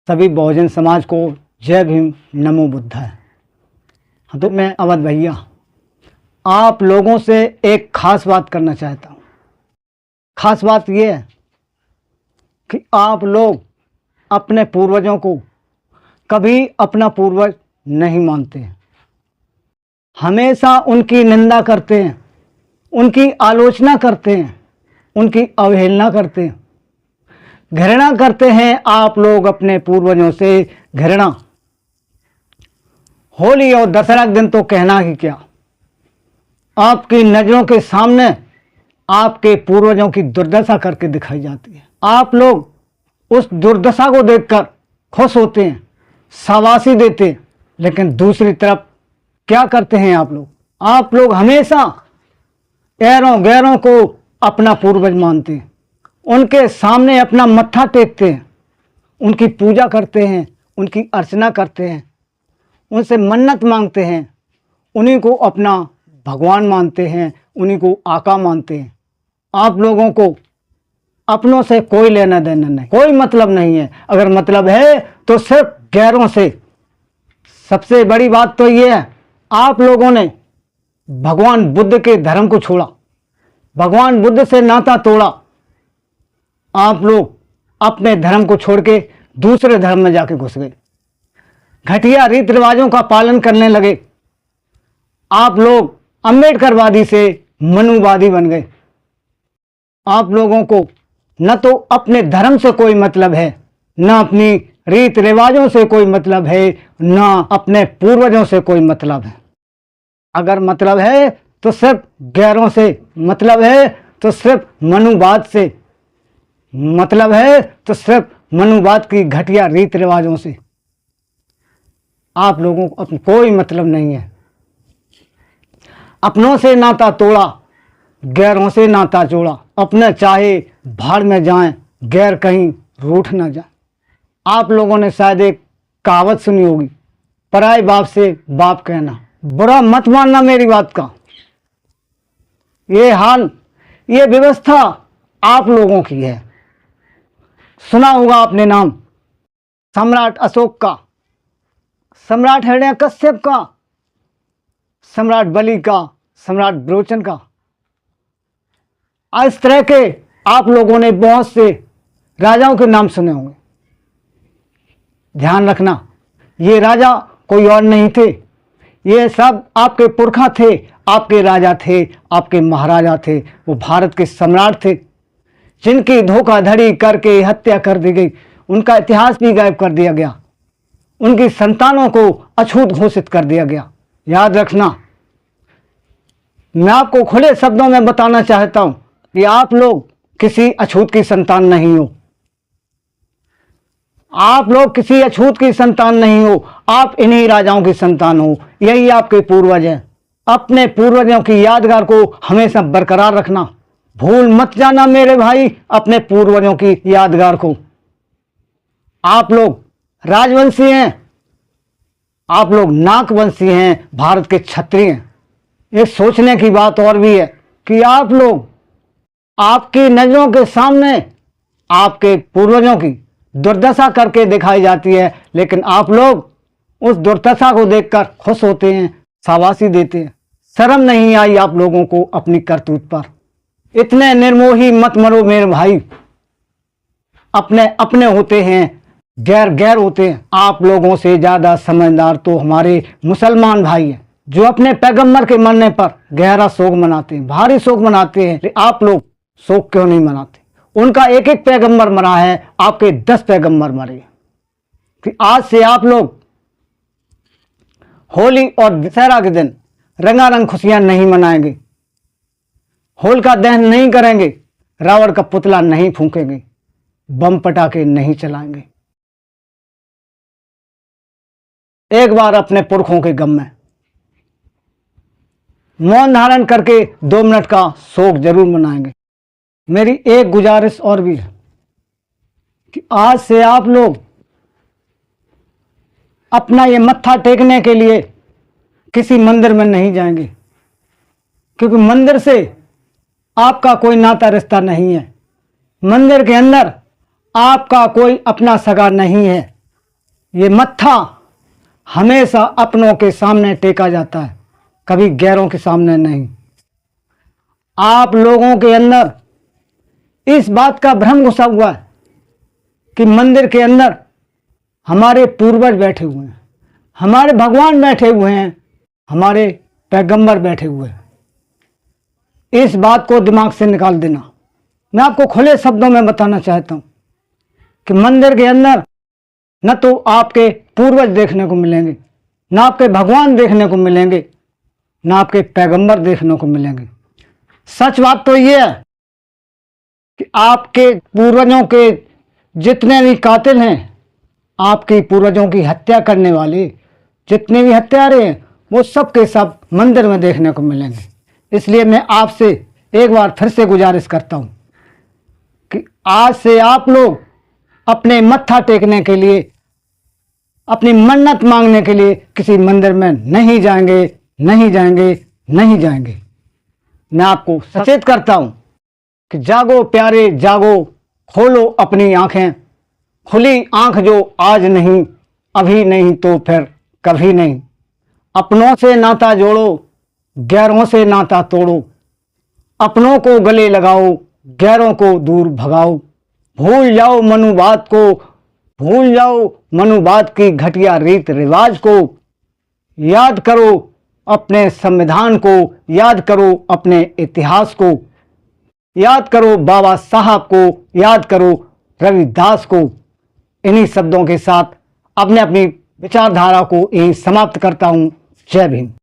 सभी बहुजन समाज को जय भीम, नमो बुद्धाय। हाँ, तो मैं अवध भैया आप लोगों से एक खास बात करना चाहता हूँ। खास बात यह है कि आप लोग अपने पूर्वजों को कभी अपना पूर्वज नहीं मानते हैं, हमेशा उनकी निंदा करते हैं, उनकी आलोचना करते हैं, उनकी अवहेलना करते हैं, घृणा करते हैं। आप लोग अपने पूर्वजों से घृणा। होली और दशहरा के दिन तो कहना ही क्या, आपकी नजरों के सामने आपके पूर्वजों की दुर्दशा करके दिखाई जाती है। आप लोग उस दुर्दशा को देखकर खुश होते हैं, शाबाशी देते हैं, लेकिन दूसरी तरफ क्या करते हैं आप लोग हमेशा ऐरों गैरों को अपना पूर्वज मानते हैं, उनके सामने अपना मत्था टेकते हैं, उनकी पूजा करते हैं, उनकी अर्चना करते हैं, उनसे मन्नत मांगते हैं, उन्हीं को अपना भगवान मानते हैं, उन्हीं को आका मानते हैं। आप लोगों को अपनों से कोई लेना देना नहीं, कोई मतलब नहीं है। अगर मतलब है तो सिर्फ गैरों से। सबसे बड़ी बात तो ये है, आप लोगों ने भगवान बुद्ध के धर्म को छोड़ा, भगवान बुद्ध से नाता तोड़ा। आप लोग अपने धर्म को छोड़ के दूसरे धर्म में जाके घुस गए, घटिया रीति रिवाजों का पालन करने लगे। आप लोग अम्बेडकरवादी से मनुवादी बन गए। आप लोगों को न तो अपने धर्म से कोई मतलब है, न अपनी रीति रिवाजों से कोई मतलब है, न अपने पूर्वजों से कोई मतलब है। अगर मतलब है तो सिर्फ गैरों से, मतलब है तो सिर्फ मनुवाद से, मतलब है तो सिर्फ मनुवाद की घटिया रीति रिवाजों से। आप लोगों को कोई मतलब नहीं है। अपनों से नाता तोड़ा, गैरों से नाता जोड़ा। अपने चाहे भाड़ में जाएं, गैर कहीं रूठ ना जाए। आप लोगों ने शायद एक कहावत सुनी होगी, पराए बाप से बाप कहना। बुरा मत मानना मेरी बात का। ये हाल, ये व्यवस्था आप लोगों की है। सुना होगा आपने नाम सम्राट अशोक का, सम्राट हिरण्यकश्यप का, सम्राट बलि का, सम्राट विरोचन का। इस तरह के आप लोगों ने बहुत से राजाओं के नाम सुने होंगे। ध्यान रखना, ये राजा कोई और नहीं थे, ये सब आपके पुरखा थे, आपके राजा थे, आपके महाराजा थे। वो भारत के सम्राट थे जिनकी धोखाधड़ी करके हत्या कर दी गई। उनका इतिहास भी गायब कर दिया गया, उनकी संतानों को अछूत घोषित कर दिया गया। याद रखना, मैं आपको खुले शब्दों में बताना चाहता हूं कि आप लोग किसी अछूत की संतान नहीं हो। आप लोग किसी अछूत की संतान नहीं हो, आप इन्हीं राजाओं की संतान हो। यही आपके पूर्वज हैं। अपने पूर्वजों की यादगार को हमेशा बरकरार रखना, भूल मत जाना मेरे भाई अपने पूर्वजों की यादगार को। आप लोग राजवंशी हैं, आप लोग नागवंशी हैं, भारत के क्षत्रिय हैं। ये सोचने की बात और भी है कि आप लोग, आपकी नजरों के सामने आपके पूर्वजों की दुर्दशा करके दिखाई जाती है, लेकिन आप लोग उस दुर्दशा को देखकर खुश होते हैं, शाबाशी देते हैं। शर्म नहीं आई आप लोगों को अपनी करतूत पर? इतने निर्मोही मत मरो मेरे भाई। अपने अपने होते हैं, गैर गैर होते हैं। आप लोगों से ज्यादा समझदार तो हमारे मुसलमान भाई हैं, जो अपने पैगंबर के मरने पर गहरा शोक मनाते हैं, भारी शोक मनाते हैं। आप लोग शोक क्यों नहीं मनाते? उनका एक एक पैगंबर मरा है, आपके 10 पैगंबर मरे। कि आज से आप लोग होली और दशहरा के दिन रंगारंग खुशियां नहीं मनाएंगे, होलिका दहन नहीं करेंगे, रावण का पुतला नहीं फूंकेंगे, बम पटाखे नहीं चलाएंगे। एक बार अपने पुरखों के गम में मौन धारण करके 2 मिनट का शोक जरूर मनाएंगे। मेरी एक गुजारिश और भी है कि आज से आप लोग अपना ये मत्था टेकने के लिए किसी मंदिर में नहीं जाएंगे, क्योंकि मंदिर से आपका कोई नाता रिश्ता नहीं है। मंदिर के अंदर आपका कोई अपना सगा नहीं है। ये मत्था हमेशा अपनों के सामने टेका जाता है, कभी गैरों के सामने नहीं। आप लोगों के अंदर इस बात का भ्रम घुसा हुआ है कि मंदिर के अंदर हमारे पूर्वज बैठे हुए हैं, हमारे भगवान बैठे हुए हैं, हमारे पैगंबर बैठे हुए हैं। इस बात को दिमाग से निकाल देना। मैं आपको खुले शब्दों में बताना चाहता हूं कि मंदिर के अंदर न तो आपके पूर्वज देखने को मिलेंगे, न आपके भगवान देखने को मिलेंगे, न आपके पैगंबर देखने को मिलेंगे। सच बात तो यह है कि आपके पूर्वजों के जितने भी कातिल हैं, आपके पूर्वजों की हत्या करने वाले जितने भी हत्यारे हैं, वो सब के सब मंदिर में देखने को मिलेंगे। इसलिए मैं आपसे एक बार फिर से गुजारिश करता हूं कि आज से आप लोग अपने मत्था टेकने के लिए, अपनी मन्नत मांगने के लिए किसी मंदिर में नहीं जाएंगे, नहीं जाएंगे, नहीं जाएंगे। मैं आपको सचेत करता हूं कि जागो प्यारे जागो, खोलो अपनी आंखें। खुली आंख जो आज नहीं, अभी नहीं तो फिर कभी नहीं। अपनों से नाता जोड़ो, गैरों से नाता तोड़ो। अपनों को गले लगाओ, गैरों को दूर भगाओ। भूल जाओ मनुवाद को, भूल जाओ मनुवाद की घटिया रीत रिवाज को। याद करो अपने संविधान को, याद करो अपने इतिहास को, याद करो बाबा साहब को, याद करो रविदास को। इन्हीं शब्दों के साथ अपने अपनी विचारधारा को यहीं समाप्त करता हूं। जय भीम।